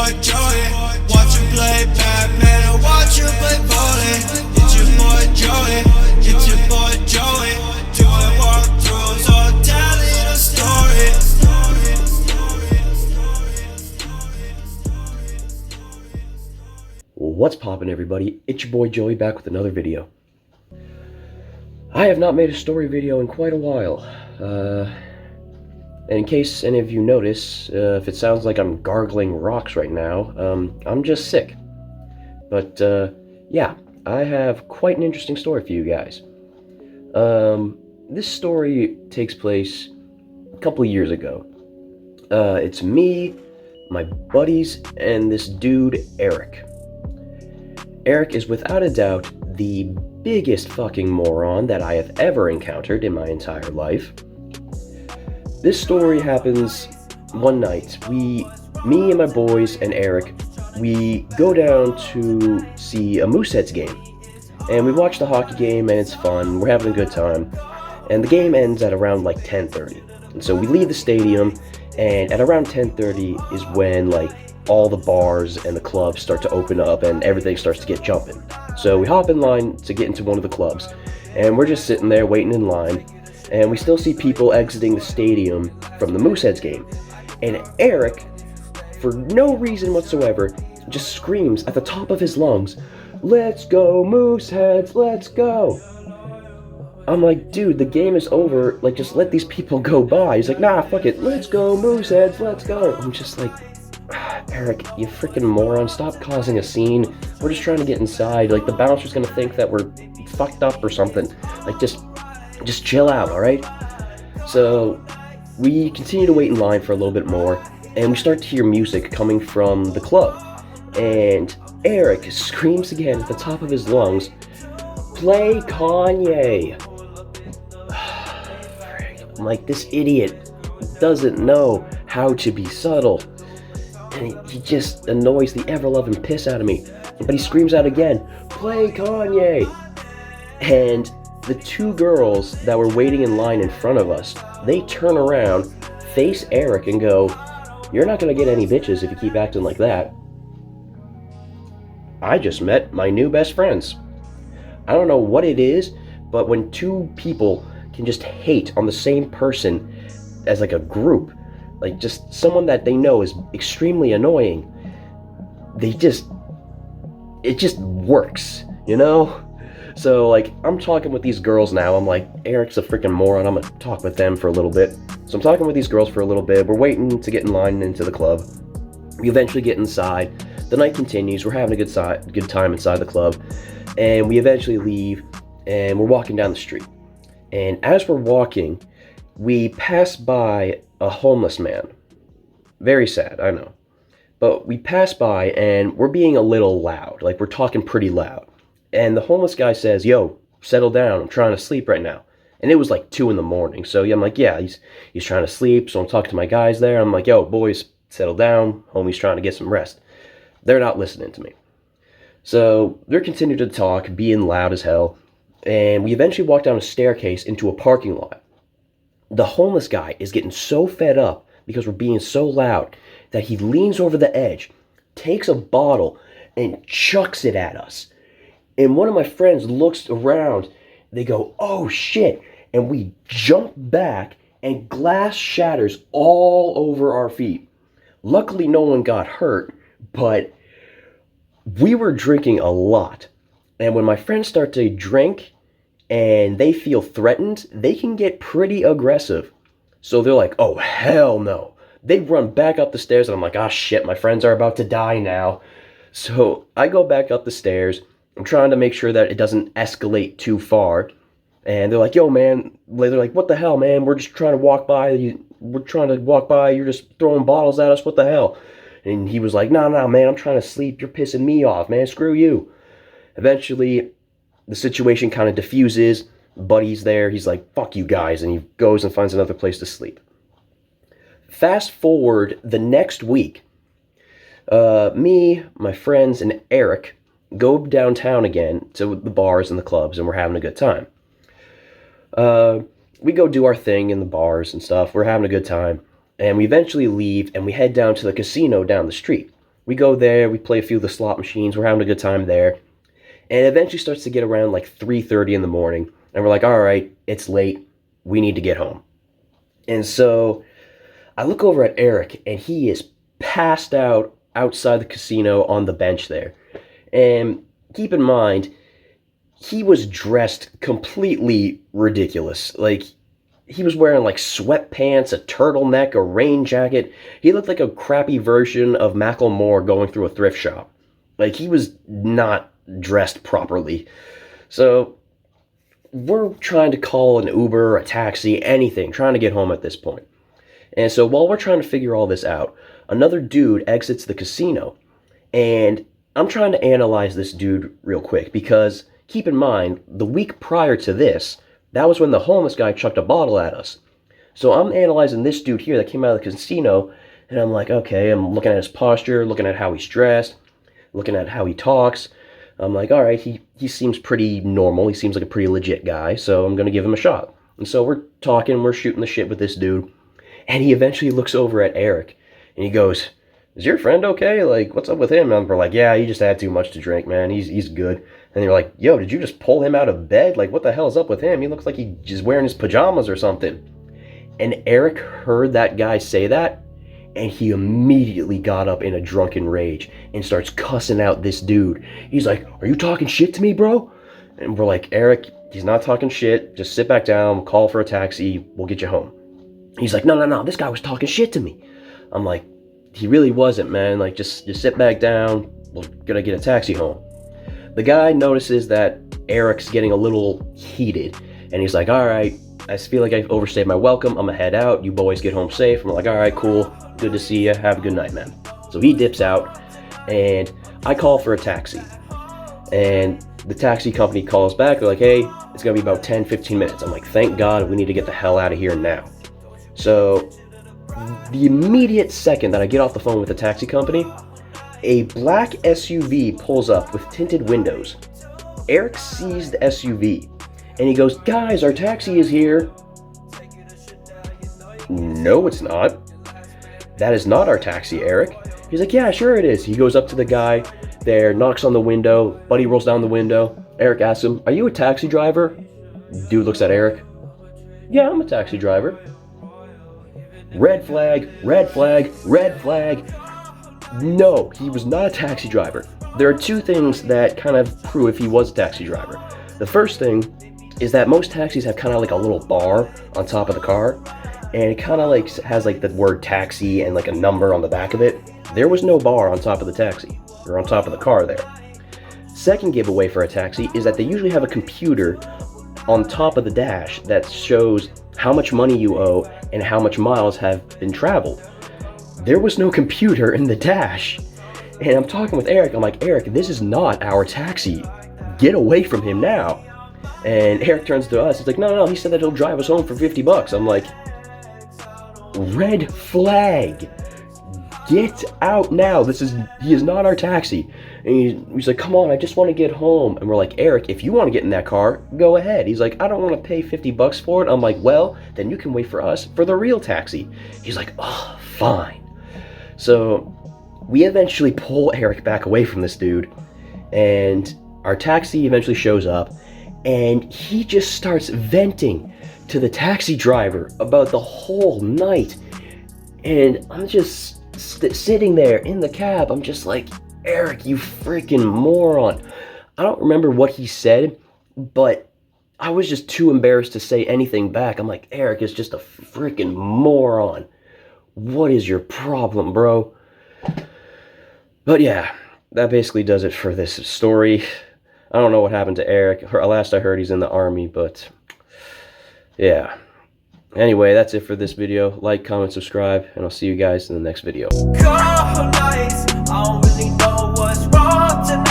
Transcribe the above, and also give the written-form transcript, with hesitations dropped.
boy Joey. Watch him play Batman or watch him play volley. It's your boy Joey. It's your boy Joey. Doing walkthroughs or telling a story. What's poppin', everybody? It's your boy Joey back with another video. I have not made a story video in quite a while. And in case any of you notice, if it sounds like I'm gargling rocks right now, I'm just sick. But yeah, I have quite an interesting story for you guys. This story takes place a couple of years ago. It's me, my buddies, and this dude, Eric. Eric is without a doubt the biggest fucking moron that I have ever encountered in my entire life. This story happens one night. Me and my boys and Eric, we go down to see a Mooseheads game. And we watch the hockey game and it's fun, we're having a good time. And the game ends at around like 10:30. And so we leave the stadium, and at around 10:30 is when like all the bars and the clubs start to open up and everything starts to get jumping. So we hop in line to get into one of the clubs, and we're just sitting there waiting in line, and we still see people exiting the stadium from the Mooseheads game. And Eric, for no reason whatsoever, just screams at the top of his lungs, "Let's go Mooseheads, let's go!" I'm like, dude, the game is over, like just let these people go by. He's like, nah, fuck it, let's go Mooseheads, let's go. I'm just like, Eric, you freaking moron, stop causing a scene. We're just trying to get inside. Like, the bouncer's gonna think that we're fucked up or something. Like, just chill out, alright? So, we continue to wait in line for a little bit more, and we start to hear music coming from the club. And Eric screams again at the top of his lungs, "Play Kanye!" I'm like, this idiot doesn't know how to be subtle. And he just annoys the ever-loving piss out of me. But he screams out again, "Play Kanye!" And the two girls that were waiting in line in front of us, they turn around, face Eric, and go, "You're not gonna get any bitches if you keep acting like that." I just met my new best friends. I don't know what it is, but when two people can just hate on the same person as like a group, like just someone that they know is extremely annoying, it just works, you know? So like, I'm talking with these girls now. I'm like, Eric's a freaking moron, I'm gonna talk with them for a little bit. So I'm talking with these girls for a little bit. We're waiting to get in line into the club. We eventually get inside. The night continues. We're having a good time inside the club. And we eventually leave, and we're walking down the street. And as we're walking, we pass by a homeless man. Very sad, I know. But we pass by, and we're being a little loud. Like, we're talking pretty loud. And the homeless guy says, "Yo, settle down, I'm trying to sleep right now." And it was like 2 in the morning. So yeah, I'm like, yeah, he's trying to sleep. So I'm talking to my guys there. I'm like, "Yo, boys, settle down. Homie's trying to get some rest." They're not listening to me. So they're continuing to talk, being loud as hell. And we eventually walk down a staircase into a parking lot. The homeless guy is getting so fed up because we're being so loud that he leans over the edge, takes a bottle, and chucks it at us. And one of my friends looks around. They go, "Oh shit." And we jump back, and glass shatters all over our feet. Luckily, no one got hurt, but we were drinking a lot. And when my friends start to drink and they feel threatened, they can get pretty aggressive. So they're like, "Oh, hell no." They run back up the stairs, and I'm like, "Ah, shit, my friends are about to die now." So I go back up the stairs. I'm trying to make sure that it doesn't escalate too far. And they're like, "Yo, man." They're like, "What the hell, man? We're just trying to walk by. We're trying to walk by. You're just throwing bottles at us. What the hell?" And he was like, "No, man, I'm trying to sleep. You're pissing me off, man. Screw you." Eventually, the situation kind of diffuses. Buddy's there. He's like, "Fuck you guys." And he goes and finds another place to sleep. Fast forward the next week. Me, my friends, and Eric go downtown again to the bars and the clubs, and we're having a good time. We go do our thing in the bars and stuff. We're having a good time. And we eventually leave, and we head down to the casino down the street. We go there, we play a few of the slot machines, we're having a good time there. And it eventually starts to get around like 3:30 in the morning. And we're like, all right, it's late. We need to get home. And so I look over at Eric, and he is passed out outside the casino on the bench there. And keep in mind, he was dressed completely ridiculous. Like, he was wearing like sweatpants, a turtleneck, a rain jacket. He looked like a crappy version of Macklemore going through a thrift shop. Like, he was not dressed properly. So we're trying to call an Uber, a taxi, anything, trying to get home at this point. And so while we're trying to figure all this out, another dude exits the casino. And I'm trying to analyze this dude real quick, because keep in mind, the week prior to this, that was when the homeless guy chucked a bottle at us. So I'm analyzing this dude here that came out of the casino, and I'm like, okay, I'm looking at his posture, looking at how he's dressed, looking at how he talks. I'm like, all right, he seems pretty normal. He seems like a pretty legit guy, so I'm going to give him a shot. And so we're talking, we're shooting the shit with this dude, and he eventually looks over at Eric, and he goes, is your friend okay? Like, what's up with him? And we're like, yeah, he just had too much to drink, man. He's good. And they're like, yo, did you just pull him out of bed? Like, what the hell's up with him? He looks like he's just wearing his pajamas or something. And Eric heard that guy say that, and he immediately got up in a drunken rage and starts cussing out this dude. He's like, are you talking shit to me, bro? And we're like, Eric, he's not talking shit. Just sit back down, call for a taxi, we'll get you home. He's like, no, this guy was talking shit to me. I'm like, he really wasn't, man. Like, just sit back down, we're gonna get a taxi home. The guy notices that Eric's getting a little heated, and he's like, all right, I feel like I've overstayed my welcome. I'm gonna head out. You boys get home safe. I'm like, all right, cool. Good to see you. Have a good night, man. So he dips out, and I call for a taxi. And the taxi company calls back. They're like, hey, it's gonna be about 10, 15 minutes. I'm like, thank God, we need to get the hell out of here now. So the immediate second that I get off the phone with the taxi company, a black SUV pulls up with tinted windows. Eric sees the SUV, and he goes, guys, our taxi is here. No, it's not. That is not our taxi, Eric. He's like, yeah, sure it is. He goes up to the guy there, knocks on the window. Buddy rolls down the window. Eric asks him, are you a taxi driver? Dude looks at Eric. Yeah, I'm a taxi driver. Red flag, red flag, red flag. No, he was not a taxi driver. There are two things that kind of prove if he was a taxi driver. The first thing is that most taxis have kind of like a little bar on top of the car, and it kind of like has like the word taxi and like a number on the back of it. There was no bar on top of the taxi, or on top of the car there. Second giveaway for a taxi is that they usually have a computer on top of the dash that shows how much money you owe and how much miles have been traveled. There was no computer in the dash. And I'm talking with Eric, I'm like, Eric, this is not our taxi. Get away from him now. And Eric turns to us, he's like, no, he said that he'll drive us home for $50. I'm like, red flag. Get out now. He is not our taxi. And he's like, come on, I just want to get home. And we're like, Eric, if you want to get in that car, go ahead. He's like, I don't want to pay $50 for it. I'm like, well, then you can wait for us for the real taxi. He's like, oh, fine. So we eventually pull Eric back away from this dude, and our taxi eventually shows up, and he just starts venting to the taxi driver about the whole night. And I'm just sitting there in the cab. I'm just like, Eric, you freaking moron. I don't remember what he said, but I was just too embarrassed to say anything back. I'm like, Eric is just a freaking moron. What is your problem, bro? But yeah, that basically does it for this story. I don't know what happened to Eric. Last I heard, he's in the army, but yeah. Anyway, that's it for this video. Like, comment, subscribe, and I'll see you guys in the next video. I don't really know what's wrong tonight.